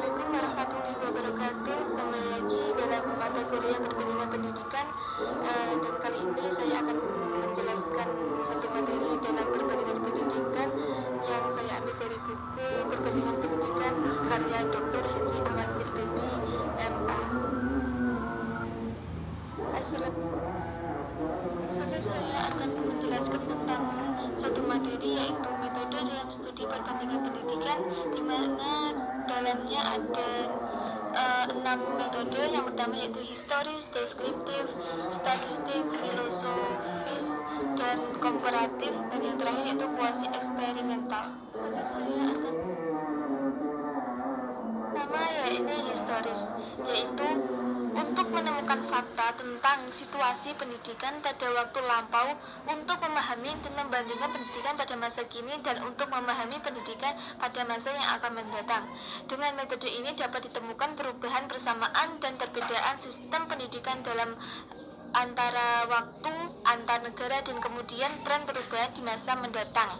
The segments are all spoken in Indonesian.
Assalamualaikum warahmatullahi wabarakatuh. Kembali lagi dalam mata kuliah perbandingan pendidikan. Dan kali ini saya akan menjelaskan satu materi dalam perbandingan pendidikan yang saya ambil dari buku Perbandingan Pendidikan karya Dr. Haji Ahmad Qurtubi, MA. Saya akan menjelaskan tentang satu materi, yaitu metode dalam studi perbandingan pendidikan, di mana dalamnya ada 6 metode. Yang pertama yaitu historis, deskriptif, statistik, filosofis, dan komparatif, dan yang terakhir yaitu kuasi eksperimental. Saya akan ini historis, yaitu untuk menemukan fakta tentang situasi pendidikan pada waktu lampau, untuk memahami dan membandingkan pendidikan pada masa kini, dan untuk memahami pendidikan pada masa yang akan mendatang. Dengan metode ini dapat ditemukan perubahan, persamaan, dan perbedaan sistem pendidikan dalam antara waktu, antar negara, dan kemudian tren perubahan di masa mendatang.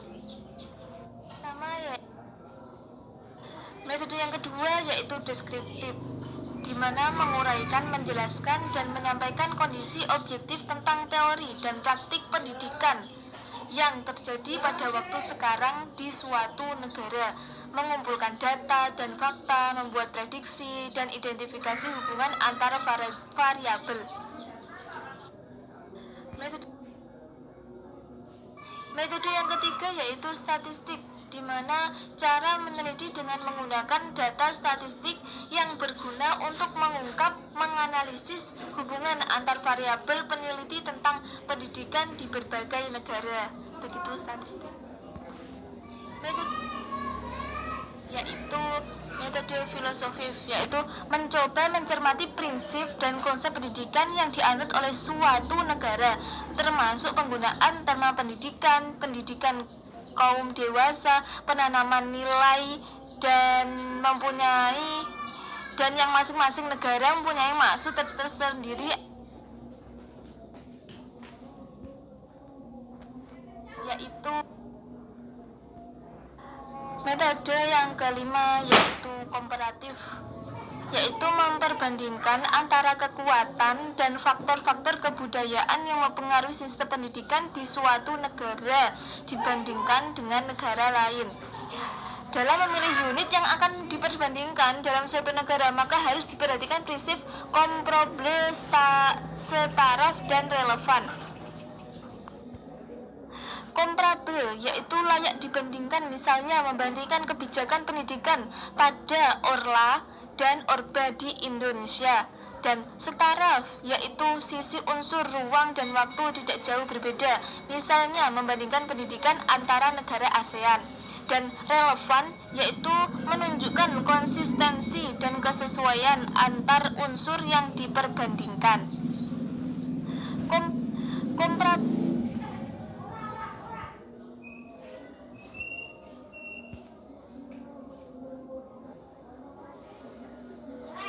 Metode yang kedua yaitu deskriptif, di mana menguraikan, menjelaskan, dan menyampaikan kondisi objektif tentang teori dan praktik pendidikan yang terjadi pada waktu sekarang di suatu negara, mengumpulkan data dan fakta, membuat prediksi, dan identifikasi hubungan antara variabel. Metode yang ketiga yaitu statistik, di mana cara meneliti dengan menggunakan data statistik yang berguna untuk mengungkap, menganalisis hubungan antar variabel peneliti tentang pendidikan di berbagai negara. Begitu statistik. Metode filosofis, yaitu mencoba mencermati prinsip dan konsep pendidikan yang dianut oleh suatu negara, termasuk penggunaan tema pendidikan, pendidikan kaum dewasa, penanaman nilai, dan yang masing-masing negara mempunyai maksud tersendiri, yaitu metode yang kelima yaitu komparatif, yaitu memperbandingkan antara kekuatan dan faktor-faktor kebudayaan yang mempengaruhi sistem pendidikan di suatu negara dibandingkan dengan negara lain. Dalam memilih unit yang akan diperbandingkan dalam suatu negara, maka harus diperhatikan prinsip komparabel, setaraf, dan relevan. Komparabel yaitu layak dibandingkan, misalnya membandingkan kebijakan pendidikan pada Orla dan Orba di Indonesia. Dan setaraf yaitu sisi unsur ruang dan waktu tidak jauh berbeda, misalnya membandingkan pendidikan antara negara ASEAN. Dan relevan yaitu menunjukkan konsistensi dan kesesuaian antar unsur yang diperbandingkan.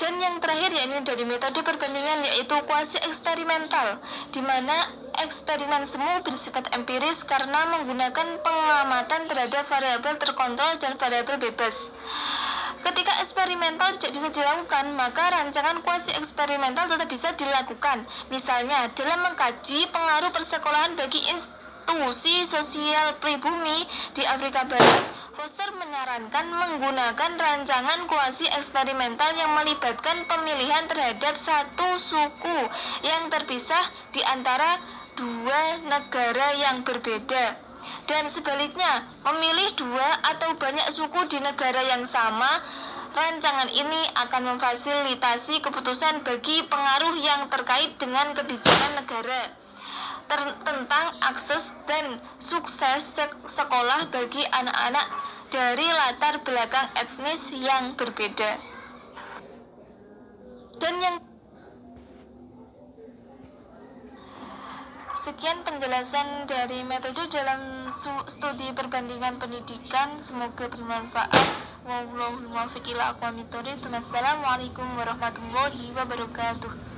Dan yang terakhir yakni dari metode perbandingan yaitu kuasi eksperimental, di mana eksperimen semu bersifat empiris karena menggunakan pengamatan terhadap variabel terkontrol dan variabel bebas. Ketika eksperimental tidak bisa dilakukan, maka rancangan kuasi eksperimental tetap bisa dilakukan. Misalnya, dalam mengkaji pengaruh persekolahan bagi institusi sosial pribumi di Afrika Barat, Foster menyarankan menggunakan rancangan kuasi eksperimental yang melibatkan pemilihan terhadap satu suku yang terpisah di antara dua negara yang berbeda, dan sebaliknya memilih dua atau banyak suku di negara yang sama. Rancangan ini akan memfasilitasi keputusan bagi pengaruh yang terkait dengan kebijakan negara tentang akses dan sukses sekolah bagi anak-anak dari latar belakang etnis yang berbeda. Sekian penjelasan dari metode dalam studi perbandingan pendidikan, semoga bermanfaat. Wassalamualaikum warahmatullahi wabarakatuh.